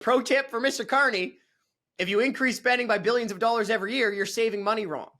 Pro tip for Mr. Carney, if you increase spending by billions of dollars every year, you're saving money wrong.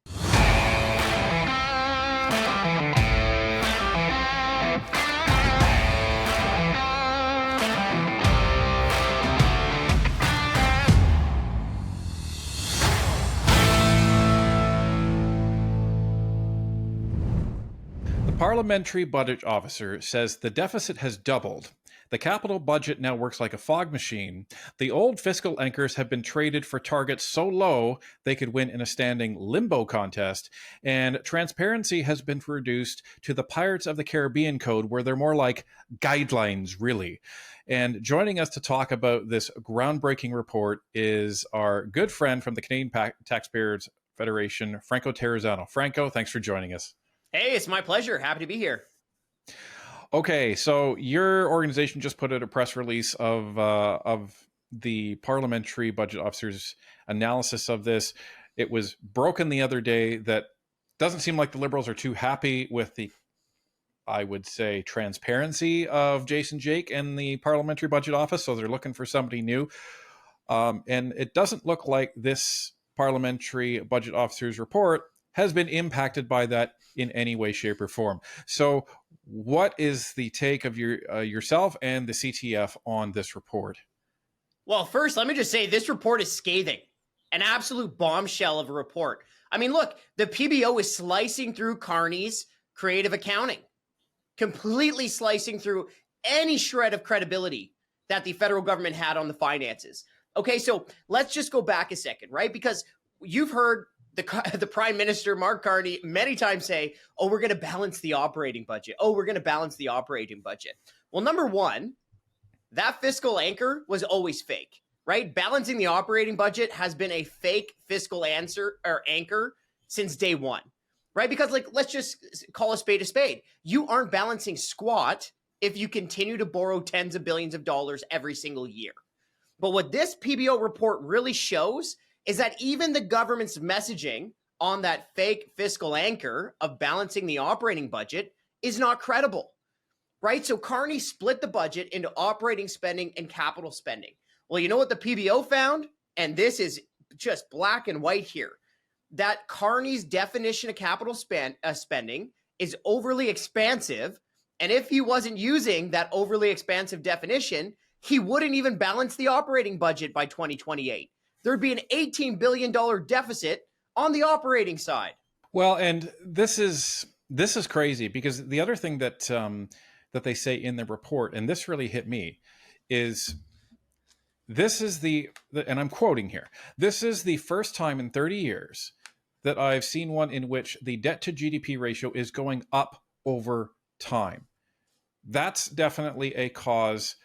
Parliamentary Budget Officer says the deficit has doubled. The capital budget now works like a fog machine. The old fiscal anchors have been traded for targets so low they could win in a standing limbo contest. And transparency has been reduced to the Pirates of the Caribbean code, where they're more like guidelines, really. And joining us to talk about this groundbreaking report is our good friend from the Canadian Taxpayers Federation, Franco Terrazzano. Franco, thanks for joining us. Hey, it's my pleasure. Happy to be here. Okay, so your organization just put out a press release of the Parliamentary Budget Officer's analysis of this. It was broken the other day that doesn't seem like the Liberals are too happy with the, I would say, transparency of Jason Jake and the Parliamentary Budget Office, so they're looking for somebody new. And it doesn't look like this Parliamentary Budget Officer's report has been impacted by that in any way, shape, or form. So what is the take of yourself and the CTF on this report? Well, first, let me just say this report is scathing, an absolute bombshell of a report. I mean, look, the PBO is slicing through Carney's creative accounting, completely slicing through any shred of credibility that the federal government had on the finances. Okay, so let's just go back a second, right? Because you've heard the Prime Minister, Mark Carney, many times say, oh, we're going to balance the operating budget. Oh, we're going to balance the operating budget. Well, number one, that fiscal anchor was always fake, right? Balancing the operating budget has been a fake fiscal anchor since day one, right? Because let's just call a spade. You aren't balancing squat if you continue to borrow tens of billions of dollars every single year. But what this PBO report really shows is that even the government's messaging on that fake fiscal anchor of balancing the operating budget is not credible, right? So Carney split the budget into operating spending and capital spending. Well, you know what the PBO found? And this is just black and white here, that Carney's definition of capital spending is overly expansive. And if he wasn't using that overly expansive definition, he wouldn't even balance the operating budget by 2028. There'd be an $18 billion deficit on the operating side. Well, and this is crazy, because the other thing that that they say in the report, and this really hit me, is this is and I'm quoting here, this is the first time in 30 years that I've seen one in which the debt to GDP ratio is going up over time. That's definitely a cause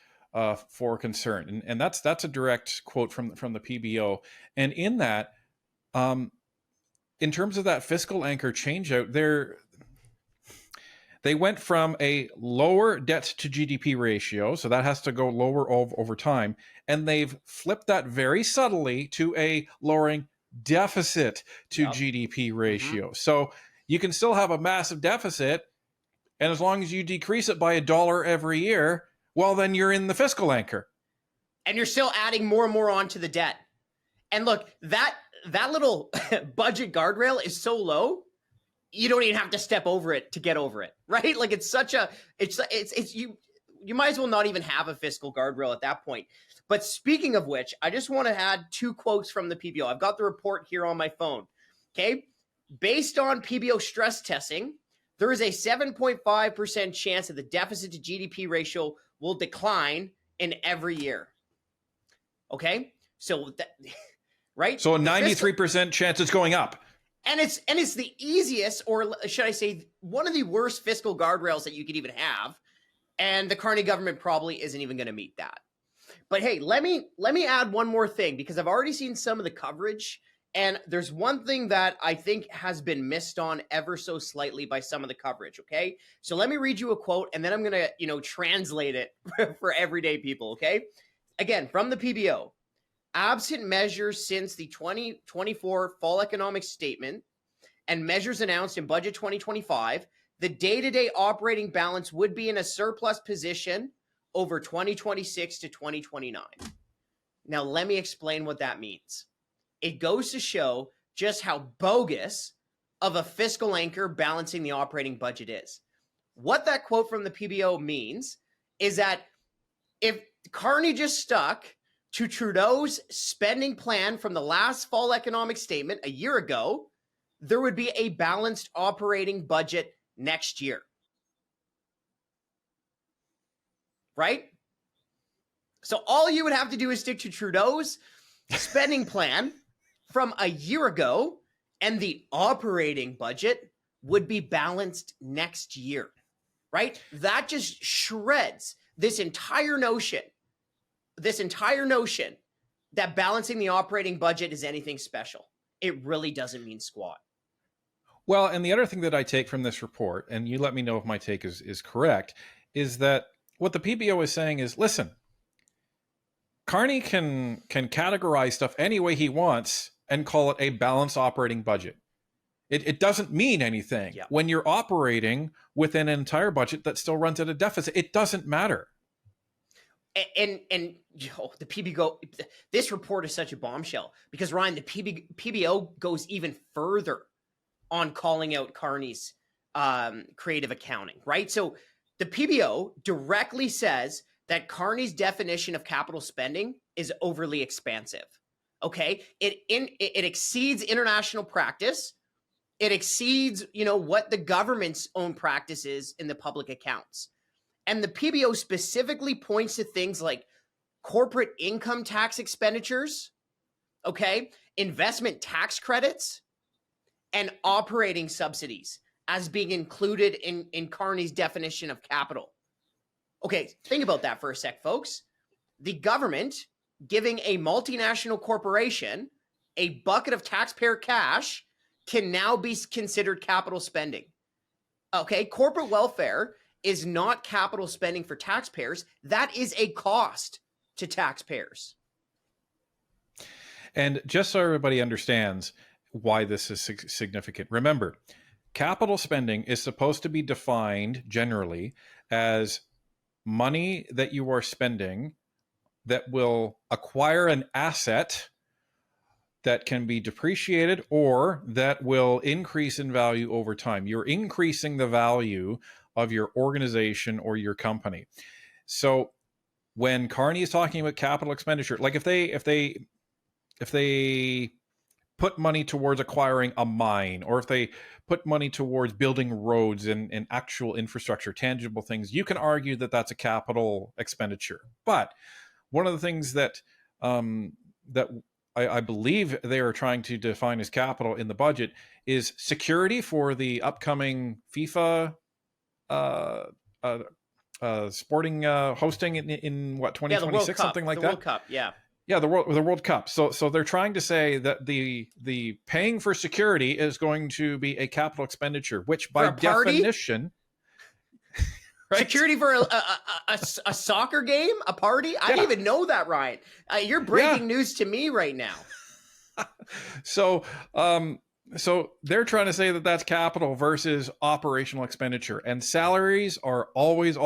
for concern, and that's a direct quote from the PBO. And in that, in terms of that fiscal anchor change out, they went from a lower debt to GDP ratio, so that has to go lower over time, and they've flipped that very subtly to a lowering deficit to GDP ratio. So you can still have a massive deficit, and as long as you decrease it by $1 every year, well, then you're in the fiscal anchor. And you're still adding more and more onto the debt. And look, that little budget guardrail is so low, you don't even have to step over it to get over it, right? Like it's you might as well not even have a fiscal guardrail at that point. But speaking of which, I just want to add two quotes from the PBO. I've got the report here on my phone. Okay. Based on PBO stress testing, there is a 7.5% chance that the deficit to GDP ratio will decline in every year. Okay? So right? So a 93% chance it's going up. And it's the easiest, or should I say, one of the worst fiscal guardrails that you could even have. And the Carney government probably isn't even going to meet that. But hey, let me add one more thing, because I've already seen some of the coverage. And there's one thing that I think has been missed on ever so slightly by some of the coverage, okay? So let me read you a quote, and then I'm going to, translate it for everyday people, okay? Again, from the PBO. Absent measures since the 2024 Fall Economic Statement and measures announced in Budget 2025, the day-to-day operating balance would be in a surplus position over 2026 to 2029. Now, let me explain what that means. It goes to show just how bogus of a fiscal anchor balancing the operating budget is. What that quote from the PBO means is that if Carney just stuck to Trudeau's spending plan from the last fall economic statement a year ago, there would be a balanced operating budget next year. Right? So all you would have to do is stick to Trudeau's spending plan from a year ago, and the operating budget would be balanced next year, right? That just shreds this entire notion that balancing the operating budget is anything special. It really doesn't mean squat. Well, and the other thing that I take from this report, and you let me know if my take is correct, is that what the PBO is saying is, listen, Carney can categorize stuff any way he wants and call it a balanced operating budget. It doesn't mean anything. Yeah. When you're operating within an entire budget that still runs at a deficit, it doesn't matter. And the PBO, this report is such a bombshell because, Ryan, the PBO goes even further on calling out Carney's creative accounting, right? So the PBO directly says that Carney's definition of capital spending is overly expansive. Okay, it exceeds international practice. It exceeds, what the government's own practice is in the public accounts. And the PBO specifically points to things like corporate income tax expenditures, okay, investment tax credits, and operating subsidies as being included in Carney's definition of capital. Okay, think about that for a sec, folks. The government giving a multinational corporation a bucket of taxpayer cash can now be considered capital spending. Okay, corporate welfare is not capital spending for taxpayers. That is a cost to taxpayers. And just so everybody understands why this is significant, remember, capital spending is supposed to be defined generally as money that you are spending that will acquire an asset that can be depreciated or that will increase in value over time. You're increasing the value of your organization or your company. So when Carney is talking about capital expenditure, like if they put money towards acquiring a mine, or if they put money towards building roads and actual infrastructure, tangible things, you can argue that that's a capital expenditure. But one of the things that I believe they are trying to define as capital in the budget is security for the upcoming FIFA sporting hosting in what, 2026, something like that? The World Cup, yeah. Yeah, the World Cup. So they're trying to say that the paying for security is going to be a capital expenditure, which by definition, right? Security for a soccer game, a party. I didn't even know that, Ryan. You're breaking news to me right now. So they're trying to say that that's capital versus operational expenditure, and salaries are always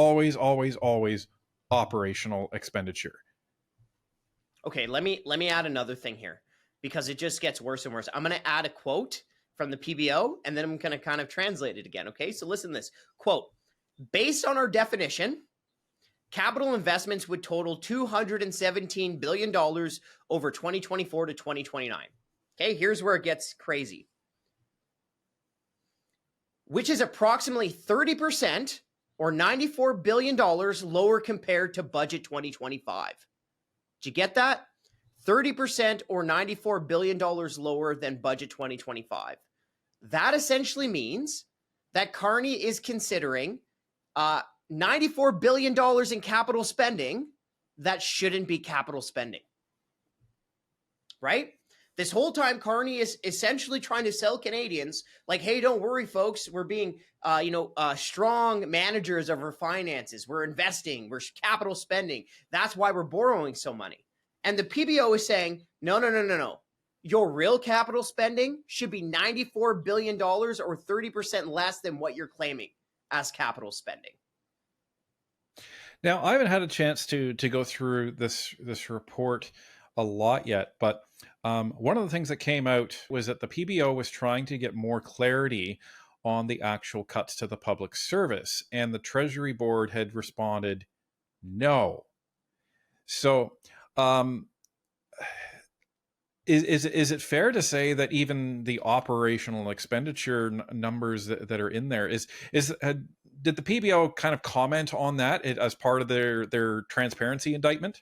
operational expenditure. Okay, let me add another thing here because it just gets worse and worse. I'm going to add a quote from the PBO and then I'm going to kind of translate it again, okay? So listen to this. Quote, based on our definition, capital investments would total $217 billion over 2024 to 2029. Okay, here's where it gets crazy. Which is approximately 30% or $94 billion lower compared to budget 2025. Did you get that? 30% or $94 billion lower than budget 2025. That essentially means that Carney is considering $94 billion in capital spending that shouldn't be capital spending. Right? This whole time, Carney is essentially trying to sell Canadians like, hey, don't worry, folks. We're being, strong managers of our finances. We're investing. We're capital spending. That's why we're borrowing so money. And the PBO is saying, no. Your real capital spending should be $94 billion or 30% less than what you're claiming as capital spending. Now, I haven't had a chance to go through this report a lot yet, but one of the things that came out was that the PBO was trying to get more clarity on the actual cuts to the public service, and the Treasury Board had responded, no. So, is it fair to say that even the operational expenditure numbers that are in there did the PBO kind of comment on that as part of their transparency indictment?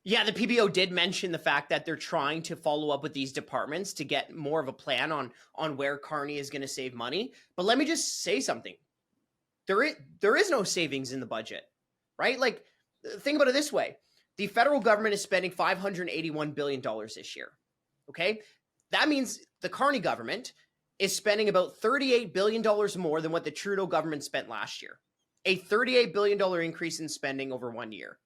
Yeah, the PBO did mention the fact that they're trying to follow up with these departments to get more of a plan on where Carney is going to save money. But let me just say something. There is no savings in the budget, right? Like, think about it this way. The federal government is spending $581 billion this year, okay? That means the Carney government is spending about $38 billion more than what the Trudeau government spent last year. A $38 billion increase in spending over 1 year,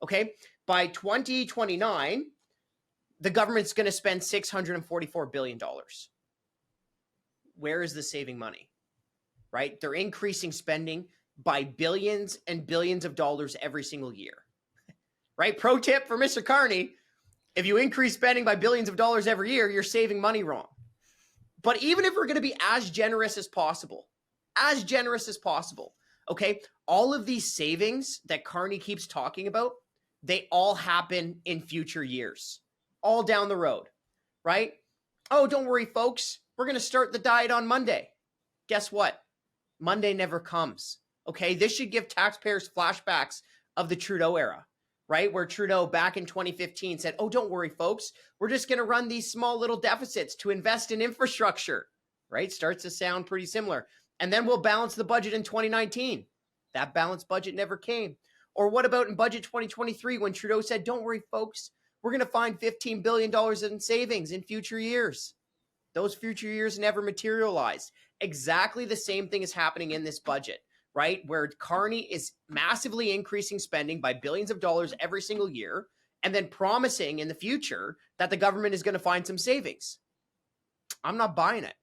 okay? By 2029, the government's going to spend $644 billion. Where is the saving money, right? They're increasing spending by billions and billions of dollars every single year, right? Pro tip for Mr. Carney, if you increase spending by billions of dollars every year, you're saving money wrong. But even if we're going to be as generous as possible, okay, all of these savings that Carney keeps talking about, they all happen in future years, all down the road, right? Oh, don't worry, folks. We're going to start the diet on Monday. Guess what? Monday never comes, okay? This should give taxpayers flashbacks of the Trudeau era, right? Where Trudeau back in 2015 said, oh, don't worry, folks. We're just going to run these small little deficits to invest in infrastructure, right? Starts to sound pretty similar. And then we'll balance the budget in 2019. That balanced budget never came. Or what about in budget 2023 when Trudeau said, don't worry, folks, we're going to find $15 billion in savings in future years. Those future years never materialized. Exactly the same thing is happening in this budget, right? Where Carney is massively increasing spending by billions of dollars every single year and then promising in the future that the government is going to find some savings. I'm not buying it.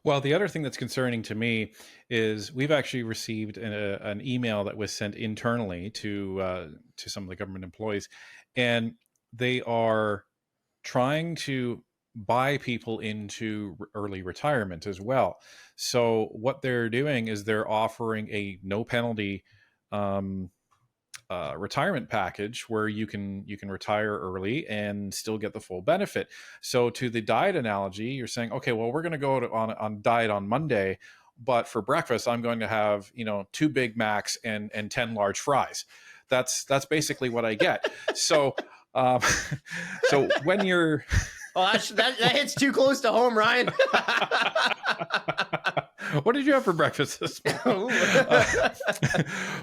Well, the other thing that's concerning to me is we've actually received an email that was sent internally to some of the government employees, and they are trying to buy people into early retirement as well. So what they're doing is they're offering a no penalty retirement package where you can retire early and still get the full benefit. So to the diet analogy, you're saying, okay, well, we're going to go on diet on Monday, but for breakfast, I'm going to have 2 Big Macs and 10 large fries. That's basically what I get. So so when you're well, that hits too close to home, Ryan. What did you have for breakfast this morning?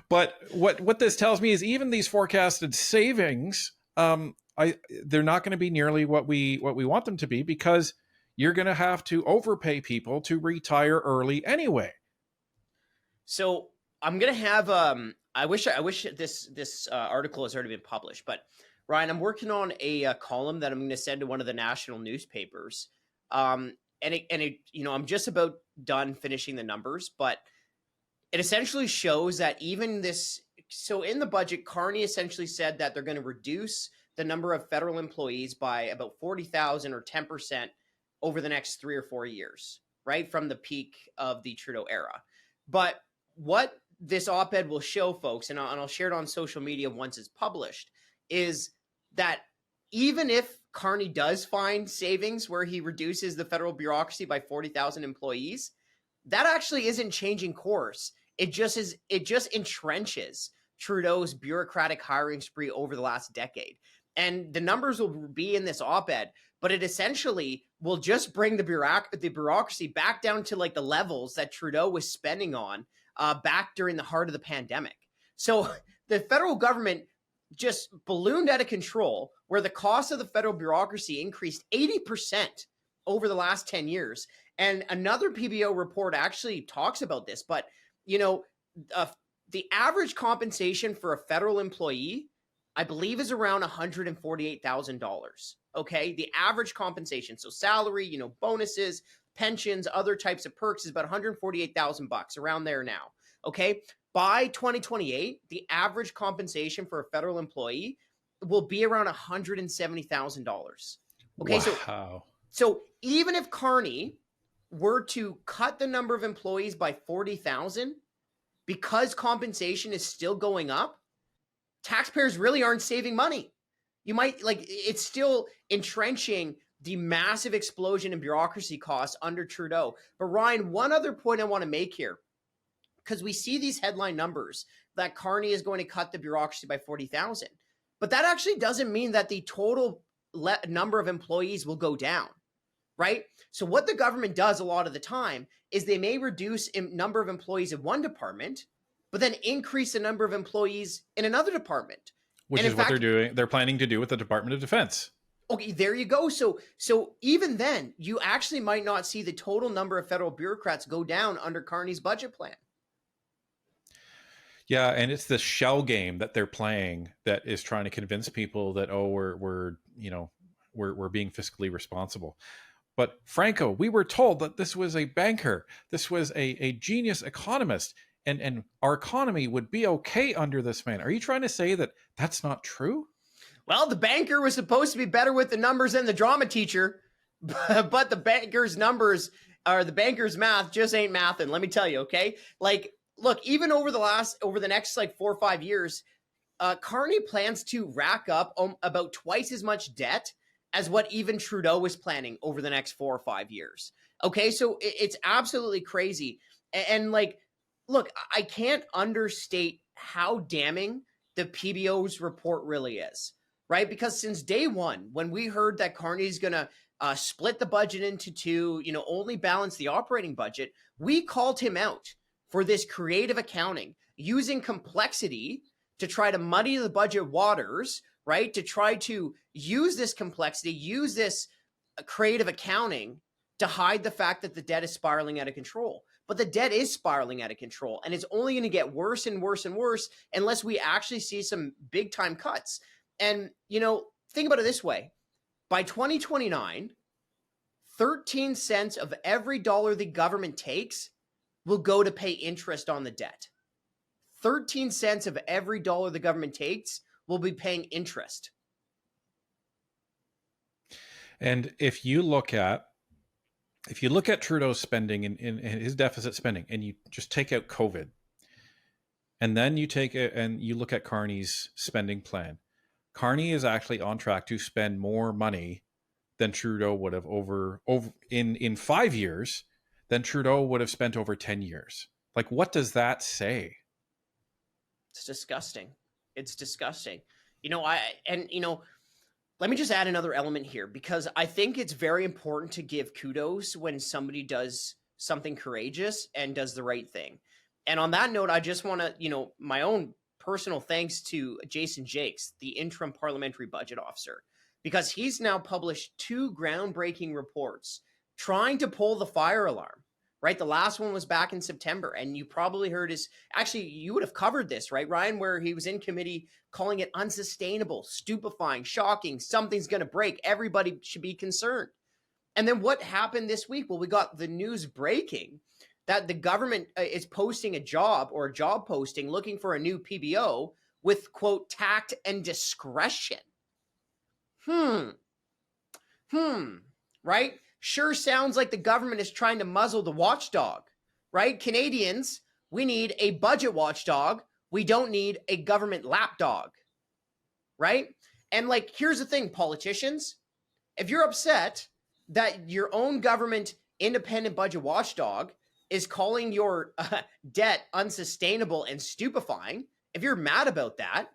But what this tells me is even these forecasted savings, they're not going to be nearly what we want them to be, because you're going to have to overpay people to retire early anyway. So I'm going to have I wish this article has already been published, but Ryan, I'm working on a column that I'm going to send to one of the national newspapers. And I'm just about done finishing the numbers, but it essentially shows that even this, so in the budget, Carney essentially said that they're going to reduce the number of federal employees by about 40,000 or 10% over the next 3 or 4 years, right? From the peak of the Trudeau era. But what this op-ed will show, folks, and I'll share it on social media once it's published, is that even if Carney does find savings where he reduces the federal bureaucracy by 40,000 employees, that actually isn't changing course. It just entrenches Trudeau's bureaucratic hiring spree over the last decade. And the numbers will be in this op-ed, but it essentially will just bring the bureaucracy back down to like the levels that Trudeau was spending on back during the heart of the pandemic. So the federal government just ballooned out of control, where the cost of the federal bureaucracy increased 80% over the last 10 years. And another PBO report actually talks about this, but the average compensation for a federal employee, I believe, is around $148,000. Okay, the average compensation, so salary, bonuses, pensions, other types of perks, is about $148,000, around there now. Okay, by 2028, the average compensation for a federal employee will be around $170,000. Okay, Wow. so even if Carney were to cut the number of employees by 40,000, because compensation is still going up, taxpayers really aren't saving money. You might it's still entrenching the massive explosion in bureaucracy costs under Trudeau. But Ryan, one other point I want to make here, because we see these headline numbers that Carney is going to cut the bureaucracy by 40,000, but that actually doesn't mean that the total number of employees will go down, right? So what the government does a lot of the time is they may reduce number of employees in one department, but then increase the number of employees in another department. Which is what they're doing. They're planning to do with the Department of Defense. Okay, there you go. So even then, you actually might not see the total number of federal bureaucrats go down under Carney's budget plan. Yeah, and it's the shell game that they're playing that is trying to convince people that, oh, we're being fiscally responsible. But Franco, we were told that this was a banker, this was a genius economist, and our economy would be okay under this man. Are you trying to say that that's not true? Well, the banker was supposed to be better with the numbers than the drama teacher, but the banker's numbers or the banker's math just ain't mathing. Let me tell you, okay? Look, even over the next 4 or 5 years, Carney plans to rack up about twice as much debt as what even Trudeau was planning over the next 4 or 5 years. Okay, so it's absolutely crazy. And look, I can't understate how damning the PBO's report really is, right? Because since day one, when we heard that Carney's going to split the budget into two, only balance the operating budget, we called him out for this creative accounting, using complexity to try to muddy the budget waters, right? To try to use this complexity, use this creative accounting to hide the fact that the debt is spiraling out of control. But the debt is spiraling out of control, and it's only going to get worse and worse and worse unless we actually see some big time cuts. And, think about it this way. By 2029, 13 cents of every dollar the government takes will go to pay interest on the debt. 13 cents of every dollar the government takes will be paying interest. And if you look at Trudeau's spending and his deficit spending, and you just take out COVID, and then you take it and you look at Carney's spending plan, Carney is actually on track to spend more money than Trudeau would have over in 5 years than Trudeau would have spent over 10 years. What does that say? It's disgusting. It's disgusting. Let me just add another element here, because I think it's very important to give kudos when somebody does something courageous and does the right thing. And on that note, I just want to, my own personal thanks to Jason Jakes, the interim parliamentary budget officer, because he's now published 2 groundbreaking reports trying to pull the fire alarm, right? The last one was back in September, and you probably heard you would have covered this, right, Ryan, where he was in committee calling it unsustainable, stupefying, shocking, something's going to break. Everybody should be concerned. And then what happened this week? Well, we got the news breaking that the government is posting a job posting looking for a new PBO with, quote, tact and discretion. Right? Sure sounds like the government is trying to muzzle the watchdog, right? Canadians, we need a budget watchdog. We don't need a government lapdog, right? And here's the thing, politicians, if you're upset that your own government independent budget watchdog is calling your debt unsustainable and stupefying, if you're mad about that,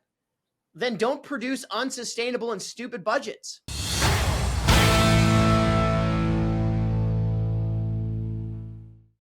then don't produce unsustainable and stupid budgets.